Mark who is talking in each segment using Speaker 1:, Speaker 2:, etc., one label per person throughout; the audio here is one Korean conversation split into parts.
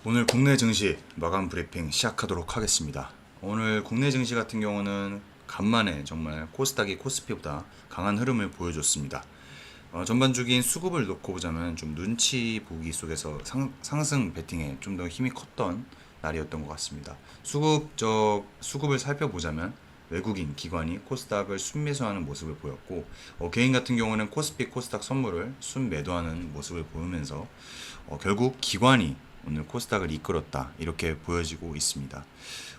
Speaker 1: 오늘 국내 증시 마감 브리핑 시작하도록 하겠습니다. 오늘 국내 증시 같은 경우는 간만에 정말 코스닥이 코스피보다 강한 흐름을 보여줬습니다. 전반적인 수급을 놓고 보자면 좀 눈치 보기 속에서 상승 베팅에 좀 더 힘이 컸던 날이었던 것 같습니다. 수급을 살펴보자면 외국인 기관이 코스닥을 순매수하는 모습을 보였고, 개인 같은 경우는 코스피 코스닥 선물을 순매도하는 모습을 보이면서 결국 기관이 오늘 코스닥을 이끌었다 이렇게 보여지고 있습니다.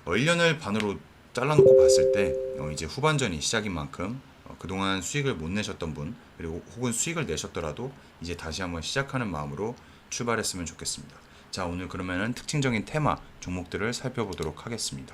Speaker 1: 1년을 반으로 잘라놓고 봤을 때 이제 후반전이 시작인 만큼 그동안 수익을 못 내셨던 분, 그리고 혹은 수익을 내셨더라도 이제 다시 한번 시작하는 마음으로 출발했으면 좋겠습니다. 자, 오늘 그러면은 특징적인 테마 종목들을 살펴보도록 하겠습니다.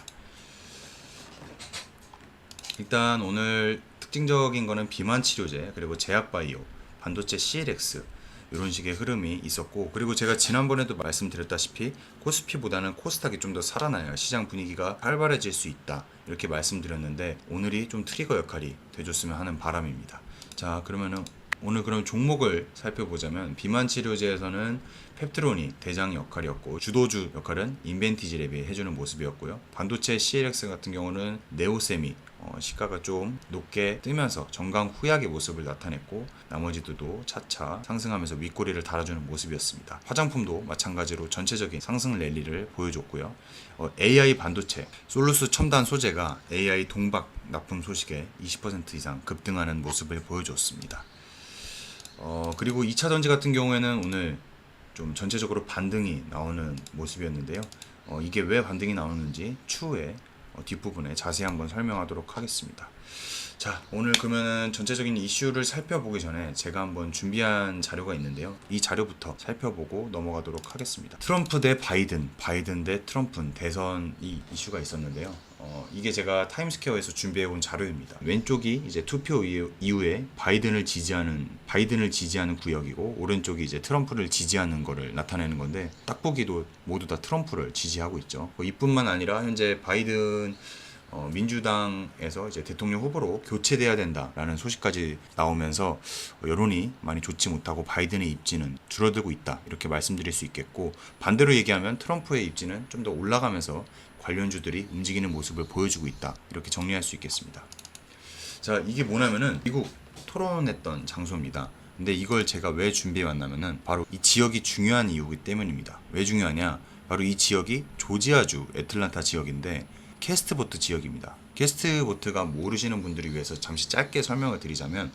Speaker 1: 일단 오늘 특징적인 거는 비만 치료제, 그리고 제약바이오, 반도체 CLX 이런 식의 흐름이 있었고, 그리고 제가 지난번에도 말씀드렸다시피 코스피보다는 코스닥이 좀 더 살아나야 시장 분위기가 활발해질 수 있다 이렇게 말씀드렸는데, 오늘이 좀 트리거 역할이 돼줬으면 하는 바람입니다. 자, 그러면은 오늘 그럼 종목을 살펴보자면, 비만 치료제에서는 펩트론이 대장 역할이었고, 주도주 역할은 인벤티지랩이 해주는 모습이었고요. 반도체 CLX 같은 경우는 네오셈이 시가가 좀 높게 뜨면서 정강 후약의 모습을 나타냈고, 나머지들도 차차 상승하면서 윗꼬리를 달아주는 모습이었습니다. 화장품도 마찬가지로 전체적인 상승 랠리를 보여줬고요. AI 반도체, 솔루스 첨단 소재가 AI 동박 납품 소식에 20% 이상 급등하는 모습을 보여줬습니다. 그리고 2차 전지 같은 경우에는 오늘 좀 전체적으로 반등이 나오는 모습이었는데요. 이게 왜 반등이 나오는지 추후에 뒷부분에 자세히 한번 설명하도록 하겠습니다. 자, 오늘 그러면은 전체적인 이슈를 살펴보기 전에 제가 한번 준비한 자료가 있는데요. 이 자료부터 살펴보고 넘어가도록 하겠습니다. 트럼프 대 바이든, 바이든 대 트럼프 대선 이 이슈가 있었는데요. 이게 제가 타임스퀘어에서 준비해온 자료입니다. 왼쪽이 이제 투표 이후에 바이든을 지지하는 구역이고, 오른쪽이 이제 트럼프를 지지하는 거를 나타내는 건데, 딱 보기도 모두 다 트럼프를 지지하고 있죠. 이뿐만 아니라 현재 바이든 민주당에서 이제 대통령 후보로 교체돼야 된다라는 소식까지 나오면서 여론이 많이 좋지 못하고 바이든의 입지는 줄어들고 있다 이렇게 말씀드릴 수 있겠고, 반대로 얘기하면 트럼프의 입지는 좀 더 올라가면서 관련주들이 움직이는 모습을 보여주고 있다 이렇게 정리할 수 있겠습니다. 자, 이게 뭐냐면은 미국 토론했던 장소입니다. 근데 이걸 제가 왜 준비해 왔냐면은 바로 이 지역이 중요한 이유이기 때문입니다. 왜 중요하냐? 바로 이 지역이 조지아주 애틀란타 지역인데 캐스트보트 지역입니다. 캐스트보트가 모르시는 분들을 위해서 잠시 짧게 설명을 드리자면,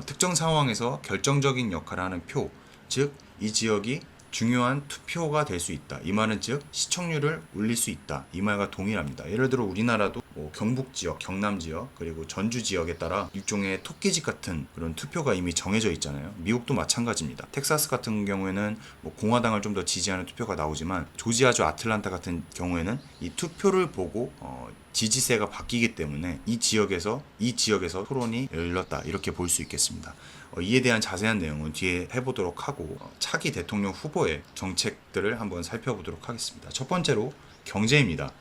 Speaker 1: 특정 상황에서 결정적인 역할을 하는 표, 즉 이 지역이 중요한 투표가 될 수 있다. 이 말은 즉 시청률을 올릴 수 있다. 이 말과 동일합니다. 예를 들어 우리나라도 경북 지역, 경남 지역, 그리고 전주 지역에 따라 일종의 토끼집 같은 그런 투표가 이미 정해져 있잖아요. 미국도 마찬가지입니다. 텍사스 같은 경우에는 공화당을 좀 더 지지하는 투표가 나오지만, 조지아주 아틀란타 같은 경우에는 이 투표를 보고 지지세가 바뀌기 때문에 이 지역에서 토론이 열렸다 이렇게 볼 수 있겠습니다. 이에 대한 자세한 내용은 뒤에 해보도록 하고, 차기 대통령 후보의 정책들을 한번 살펴보도록 하겠습니다. 첫 번째로 경제입니다.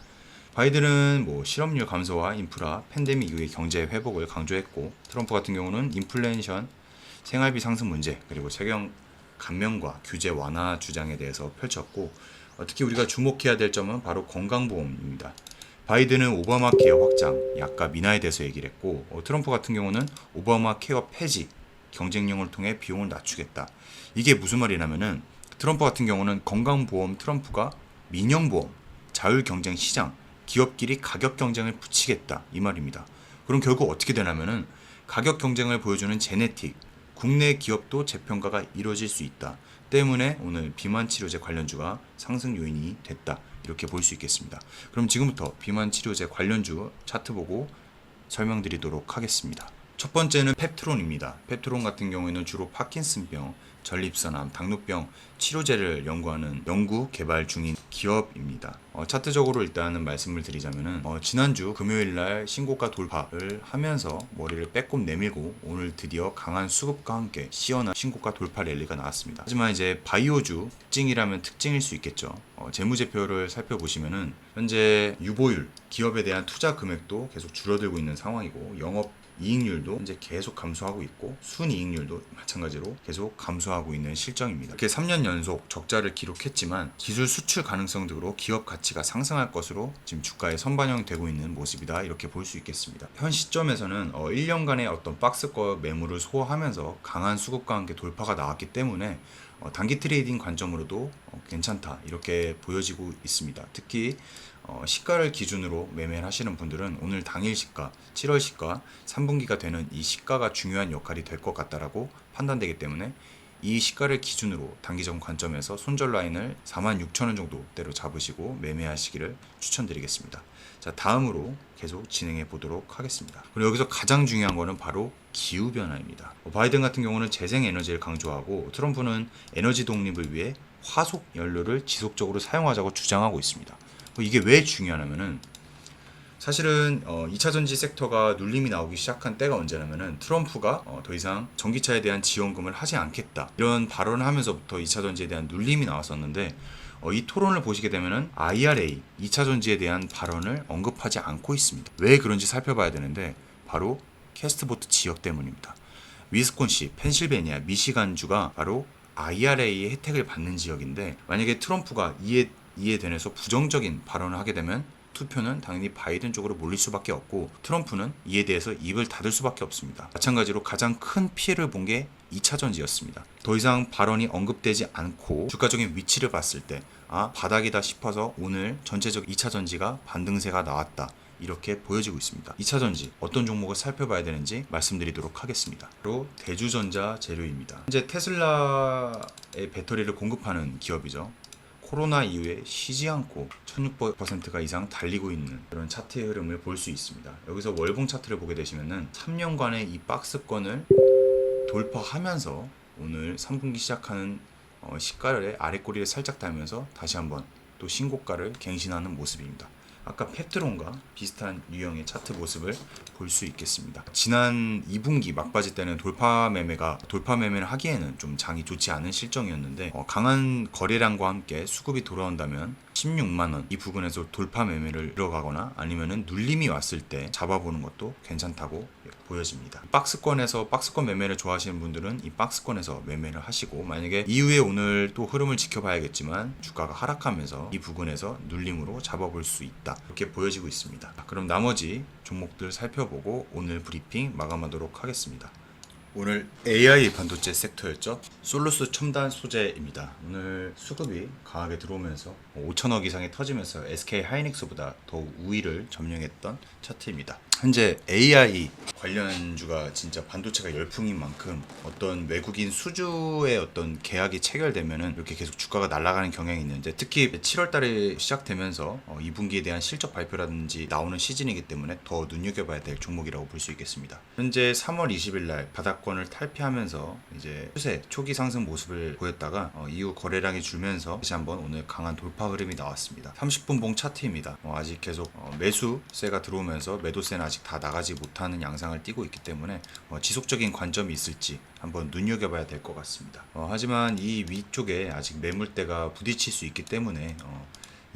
Speaker 1: 바이든은 실업률 감소와 인프라, 팬데믹 이후의 경제 회복을 강조했고, 트럼프 같은 경우는 인플레이션, 생활비 상승 문제, 그리고 세경 감면과 규제 완화 주장에 대해서 펼쳤고, 특히 우리가 주목해야 될 점은 바로 건강보험입니다. 바이든은 오바마 케어 확장, 약값 인하에 대해서 얘기를 했고, 트럼프 같은 경우는 오바마 케어 폐지, 경쟁력을 통해 비용을 낮추겠다. 이게 무슨 말이냐면은, 트럼프 같은 경우는 건강보험 트럼프가 민영보험, 자율경쟁 시장, 기업끼리 가격 경쟁을 붙이겠다 이 말입니다. 그럼 결국 어떻게 되냐면은, 가격 경쟁을 보여주는 제네틱, 국내 기업도 재평가가 이루어질 수 있다 때문에 오늘 비만 치료제 관련주가 상승 요인이 됐다 이렇게 볼 수 있겠습니다. 그럼 지금부터 비만 치료제 관련주 차트 보고 설명드리도록 하겠습니다. 첫 번째는 펩트론입니다. 펩트론 같은 경우에는 주로 파킨슨병, 전립선암, 당뇨병 치료제를 연구하는 연구 개발 중인 기업입니다. 차트적으로 일단은 말씀을 드리자면은 지난주 금요일날 신고가 돌파를 하면서 머리를 빼꼼 내밀고 오늘 드디어 강한 수급과 함께 시원한 신고가 돌파 랠리가 나왔습니다. 하지만 이제 바이오주 특징이라면 특징일 수 있겠죠. 재무제표를 살펴보시면은 현재 유보율, 기업에 대한 투자 금액도 계속 줄어들고 있는 상황이고, 영업 이익률도 현재 계속 감소하고 있고 순이익률도 마찬가지로 계속 감소하고 있는 실정입니다. 이렇게 3년 연속 적자를 기록했지만 기술 수출 가능성 등으로 기업 가치가 상승할 것으로 지금 주가에 선반영되고 있는 모습이다, 이렇게 볼 수 있겠습니다. 현 시점에서는 1년간의 어떤 박스권 매물을 소화하면서 강한 수급과 함께 돌파가 나왔기 때문에 단기 트레이딩 관점으로도 괜찮다, 이렇게 보여지고 있습니다. 특히 시가를 기준으로 매매를 하시는 분들은 오늘 당일 시가, 7월 시가, 3분기가 되는 이 시가가 중요한 역할이 될 것 같다라고 판단되기 때문에 이 시가를 기준으로 단기적 관점에서 손절 라인을 46,000원 정도대로 잡으시고 매매하시기를 추천드리겠습니다. 자, 다음으로 계속 진행해 보도록 하겠습니다. 그리고 여기서 가장 중요한 거는 바로 기후변화입니다. 바이든 같은 경우는 재생에너지를 강조하고 트럼프는 에너지 독립을 위해 화석 연료를 지속적으로 사용하자고 주장하고 있습니다. 이게 왜 중요하냐면은 사실은 2차전지 섹터가 눌림이 나오기 시작한 때가 언제냐면은 트럼프가 더 이상 전기차에 대한 지원금을 하지 않겠다, 이런 발언을 하면서부터 2차전지에 대한 눌림이 나왔었는데 이 토론을 보시게 되면은 IRA 2차전지에 대한 발언을 언급하지 않고 있습니다. 왜 그런지 살펴봐야 되는데 바로 캐스트보트 지역 때문입니다. 위스콘신, 펜실베니아, 미시간주가 바로 IRA의 혜택을 받는 지역인데 만약에 트럼프가 이에 대해서 부정적인 발언을 하게 되면 투표는 당연히 바이든 쪽으로 몰릴 수밖에 없고 트럼프는 이에 대해서 입을 닫을 수밖에 없습니다. 마찬가지로 가장 큰 피해를 본 게 2차전지였습니다. 더 이상 발언이 언급되지 않고 주가적인 위치를 봤을 때 바닥이다 싶어서 오늘 전체적 2차전지가 반등세가 나왔다, 이렇게 보여지고 있습니다. 2차전지 어떤 종목을 살펴봐야 되는지 말씀드리도록 하겠습니다. 바로 대주전자 재료입니다. 현재 테슬라의 배터리를 공급하는 기업이죠. 코로나 이후에 쉬지 않고 1600%가 이상 달리고 있는 그런 차트의 흐름을 볼 수 있습니다. 여기서 월봉 차트를 보게 되시면은 3년간의 이 박스권을 돌파하면서 오늘 3분기 시작하는 시가를 아래꼬리를 살짝 달면서 다시 한번 또 신고가를 갱신하는 모습입니다. 아까 펩트론과 비슷한 유형의 차트 모습을 볼 수 있겠습니다. 지난 2분기 막바지 때는 돌파 매매를 하기에는 좀 장이 좋지 않은 실정이었는데 강한 거래량과 함께 수급이 돌아온다면 16만원 이 부근에서 돌파 매매를 들어가거나 아니면은 눌림이 왔을 때 잡아보는 것도 괜찮다고 보여집니다. 박스권 매매를 좋아하시는 분들은 이 박스권에서 매매를 하시고, 만약에 이후에 오늘 또 흐름을 지켜봐야겠지만 주가가 하락하면서 이 부근에서 눌림으로 잡아볼 수 있다, 이렇게 보여지고 있습니다. 그럼 나머지 종목들 살펴보고 오늘 브리핑 마감하도록 하겠습니다. 오늘 AI 반도체 섹터였죠. 솔루스 첨단 소재입니다. 오늘 수급이 강하게 들어오면서 5천억 이상이 터지면서 SK 하이닉스보다 더욱 우위를 점령했던 차트입니다. 현재 AI 관련주가 진짜 반도체가 열풍인 만큼 어떤 외국인 수주의 어떤 계약이 체결되면은 이렇게 계속 주가가 날아가는 경향이 있는데, 특히 7월 달에 시작되면서 2분기에 대한 실적 발표라든지 나오는 시즌이기 때문에 더 눈여겨봐야 될 종목이라고 볼 수 있겠습니다. 현재 3월 20일 날 바닥권을 탈피하면서 이제 추세 초기 상승 모습을 보였다가 이후 거래량이 줄면서 다시 한번 오늘 강한 돌파 흐름이 나왔습니다. 30분 봉 차트입니다. 아직 계속 매수세가 들어오면서 매도세는 아직 다 나가지 못하는 양상을 띠고 있기 때문에 지속적인 관점이 있을지 한번 눈여겨봐야 될 것 같습니다. 하지만 이 위쪽에 아직 매물대가 부딪힐 수 있기 때문에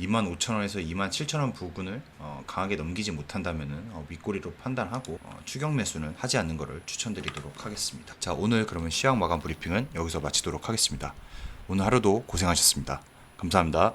Speaker 1: 25,000원에서 27,000원 부근을 강하게 넘기지 못한다면은 윗꼬리로 판단하고 추격 매수는 하지 않는 것을 추천드리도록 하겠습니다. 자, 오늘 그러면 시황 마감 브리핑은 여기서 마치도록 하겠습니다. 오늘 하루도 고생하셨습니다. 감사합니다.